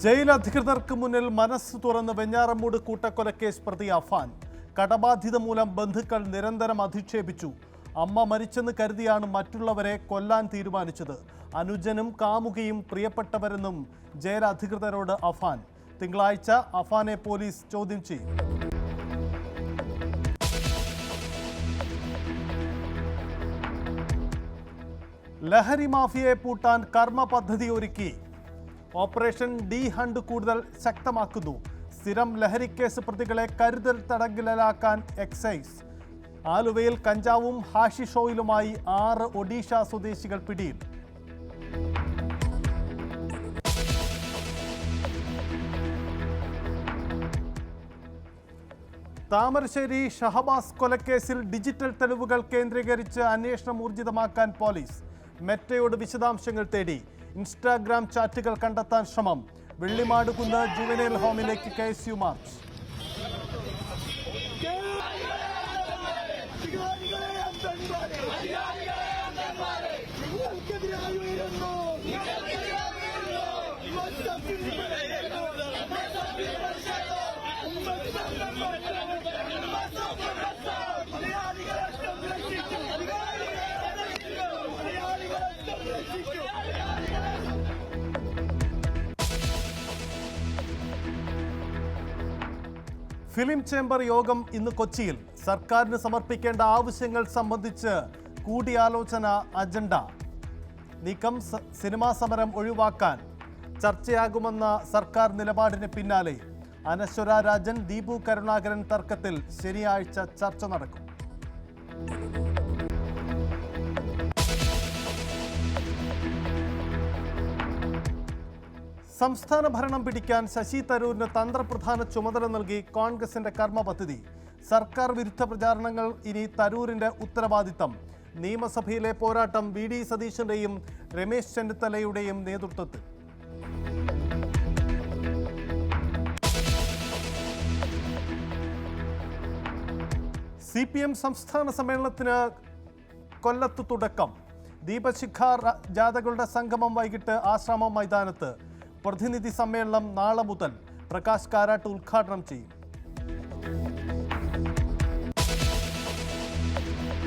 Jail അധികൃതർക്ക് മുന്നിൽ മനസ്സ് തുറന്ന് വെഞ്ഞാറമൂട് കൂട്ടക്കൊലക്കേസ് പ്രതി അഫാൻ. കടബാധ്യത മൂലം ബന്ധുക്കൾ നിരന്തരം അധിക്ഷേപിച്ചു. അമ്മ മരിച്ചെന്ന് കരുതിയാണ് മറ്റുള്ളവരെ കൊല്ലാൻ തീരുമാനിച്ചത്. അനുജനും കാമുകിയും പ്രിയപ്പെട്ടവരെന്നും ജയിൽ അധികൃതരോട് അഫാൻ. തിങ്കളാഴ്ച അഫാനെ പോലീസ് ചോദ്യം ചെയ്യും. ലഹരി മാഫിയയെ പൂട്ടാൻ കർമ്മ പദ്ധതി ഒരുക്കി. ഓപ്പറേഷൻ ഡി ഹണ്ട് കൂടുതൽ ശക്തമാക്കുന്നു. സ്ഥിരം ലഹരിക്കേസ് പ്രതികളെ കരുതൽ തടങ്കലിലാക്കാൻ എക്സൈസ്. ആലുവയിൽ കഞ്ചാവും ഹാഷിഷ് ഓയിലുമായി 6 ഒഡീഷ സ്വദേശികൾ പിടിയിൽ. താമരശ്ശേരി ഷഹബാസ് കൊലക്കേസിൽ ഡിജിറ്റൽ തെളിവുകൾ കേന്ദ്രീകരിച്ച് അന്വേഷണം ഊർജിതമാക്കാൻ പോലീസ്. മെറ്റയോട് വിശദാംശങ്ങൾ തേടി. ഇൻസ്റ്റാഗ്രാം ചാറ്റുകൾ കണ്ടെത്താൻ ശ്രമം. വെള്ളിമാടുകുന്ന് ജുവനൈൽ ഹോമിലേക്ക് KSU മാർച്ച്. ഫിലിം ചേംബർ യോഗം ഇന്ന് കൊച്ചിയിൽ. സർക്കാരിന് സമർപ്പിക്കേണ്ട ആവശ്യങ്ങൾ സംബന്ധിച്ച് കൂടിയാലോചന അജണ്ട. നീക്കം സിനിമാ സമരം ഒഴിവാക്കാൻ ചർച്ചയാകുമെന്ന സർക്കാർ നിലപാടിന് പിന്നാലെ അനശ്വര രാജൻ, ദീപു കരുണാകരൻ തർക്കത്തിൽ ശനിയാഴ്ച ചർച്ച നടക്കും. സംസ്ഥാന ഭരണം പിടിക്കാൻ ശശി തരൂരിന് തന്ത്രപ്രധാന ചുമതല നൽകി കോൺഗ്രസിന്റെ കർമ്മ പദ്ധതി. സർക്കാർ വിരുദ്ധ പ്രചാരണങ്ങൾ ഇനി തരൂരിന്റെ ഉത്തരവാദിത്തം. നിയമസഭയിലെ പോരാട്ടം VD സതീശന്റെയും രമേശ് ചെന്നിത്തലയുടെയും നേതൃത്വത്തിൽ. CPM സംസ്ഥാന സമ്മേളനത്തിന് കൊല്ലത്ത് തുടക്കം. ദീപശിഖ ജാഥകളുടെ സംഗമം വൈകിട്ട് ആശ്രമം മൈതാനത്ത്. പ്രതിനിധി സമ്മേളനം നാളെ മുതൽ. പ്രകാശ് കാരാട്ട് ഉദ്ഘാടനം ചെയ്യും.